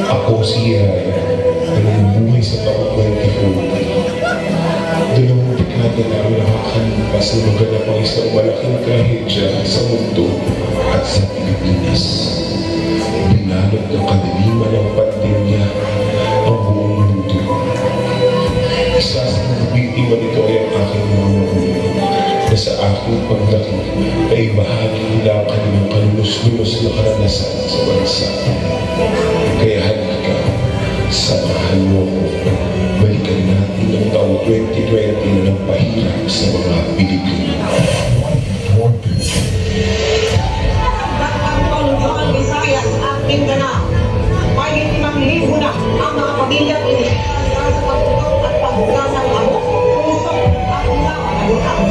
Ako siya ay bumuhay sa taong 2040. Dalawang dekada namin nakakalipas na maganap ang isang malaking trahedya sa mundo at sa Pilipinas. Binalot ng kadiliman ng pandemya ang buong mundo. Isa sa mga biktima nito ay ang aking mga magulang na sa aking pagdaki ay bahagi nila ang kanilang kalulus-lulus na karanasan sa bansa. Kaya halika, samahan mo ko. Balikan natin ang taong 2020 na nagpahirap sa mga Pilipino. Panginoon, Visayas at Mindanao, may 5,000 na ang mga pamilya ini sa pagtutong at pagbuka ng amo, puso at mga kagutang.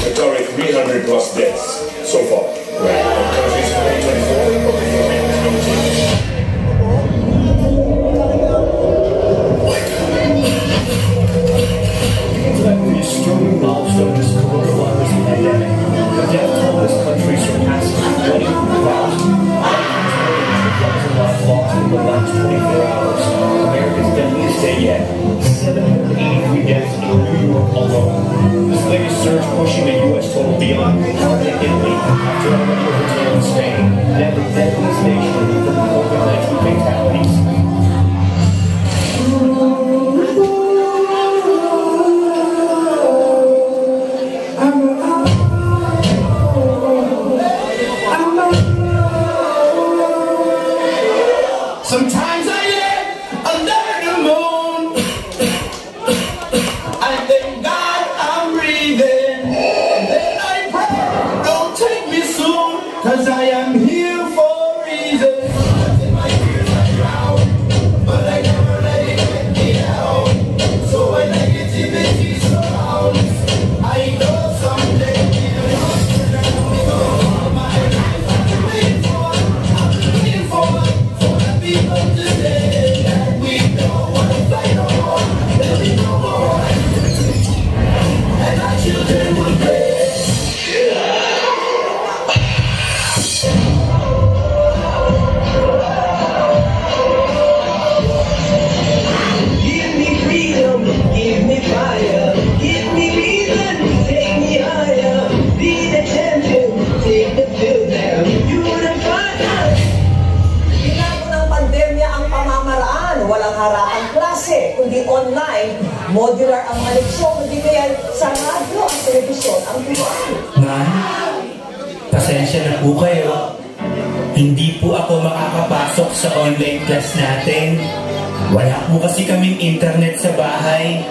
Recording 300 plus deaths so far. Countries 2024. A strong milestone in this coronavirus pandemic. The death toll in this country surpassed 20,000. Lives lost in the last 24 hours. America's deadliest day yet. 783 deaths in New York alone. This latest surge pushing the U.S. total beyond Canada and Italy after already overtaking Spain. Then the deadliest nation from COVID-19 fatalities. Sometimes I live under the moon. I thank God I'm breathing. And then I pray, don't take me soon, 'cause I am here for a reason. In my fears I drown, but I never let it get me down. So when negativity surrounds, I know someday my life I'm waiting for, people today that we don't want to fight no more. There'll be no more. And our children will pray. Give me freedom, give me fire, give me reason, take me higher. Be the champion, take the field now. Unify us. Pandemya ang pamamaraan, walang harakang klase, kundi online, modular ang mga leksyon, hindi kaya sa radyo at telebisyon ang turuan. Ma'am, pasensya na po kayo. Hindi po ako makakapasok sa online class natin Wala po kasi kaming internet sa bahay.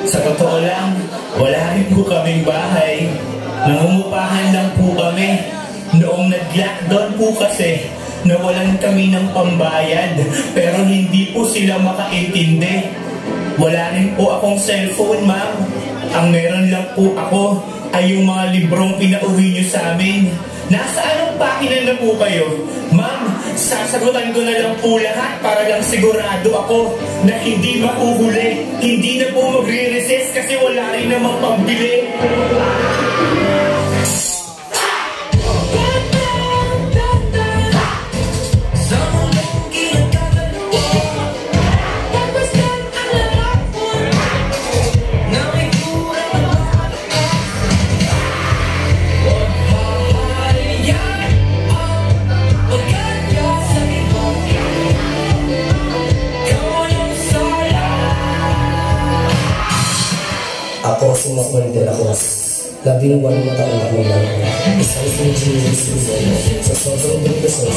Sa totoo lang, wala rin po kaming bahay. Nangungupahan lang po kami. Noong nag-lockdown po kasi, nawalan kami ng pambayad. Pero hindi po sila makaintindi. Wala rin po akong cellphone, ma'am. Ang meron lang po ako ay yung mga librong pinauwi niyo sa amin. Nasa anong pakina na po kayo? Ma'am, sasagutan ko na lang po lahat para lang sigurado ako na hindi mahuhuli. Hindi na po magre-resist kasi wala rin namang pambili. Ako si Manuel de la Cruz, 18 taon ako lang. Isang engineering student sa sobrang depresyon,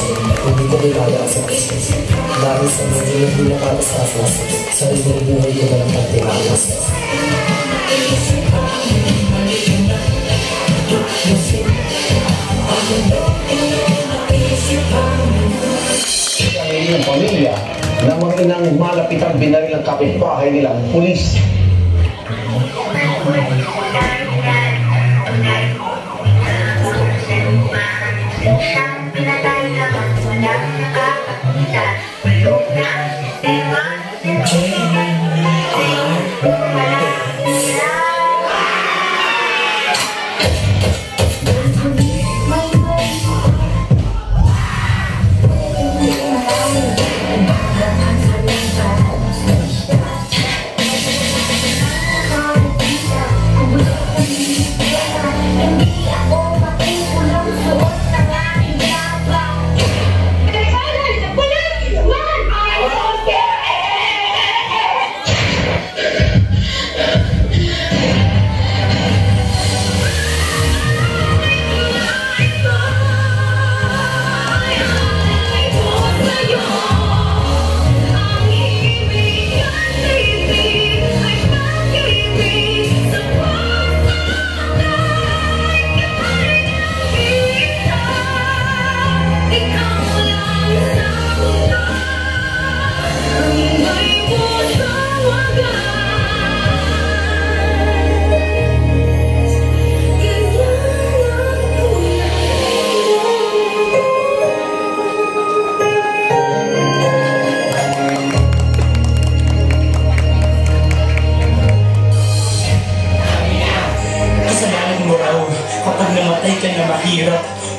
hindi ko nilaya sa Christmas. Dahil sa mga hindi nakakasasas, sa ibang buhay ko na lang pagtinakas. Ang inyong pamilya na mga inang malapitang binaril ang kapitbahay nilang pulis.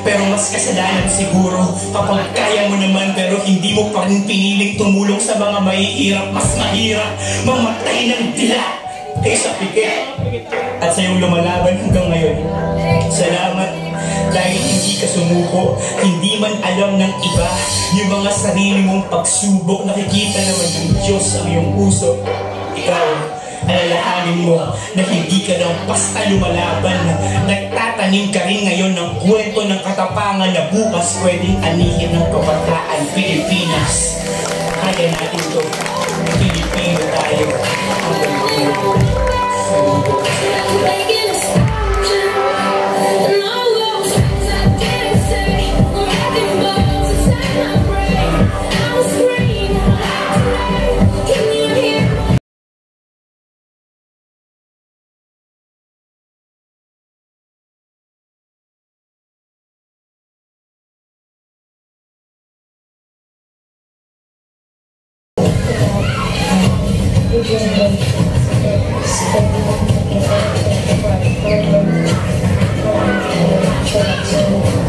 Pero mas kasalanan siguro kapag kaya mo naman pero hindi mo pa rin piniling tumulong sa mga mahihirap. Mas mahirap mamatay ng dila kaysa pikit. At sa iyong lumalaban hanggang ngayon, salamat dahil hindi ka sumuko. Hindi man alam ng iba yung mga sarili mong pagsubok. Nakikita naman ng Diyos ang iyong puso. Ikaw, alalahanin mo na hindi ka lang basta lumalaban. Nagtatanim ka rin ngayon ng kwento ng katapangan na bukas pwedeng anihin ng kabataan Pilipinas. Kaya natin ito. Pilipino tayo. Thank you.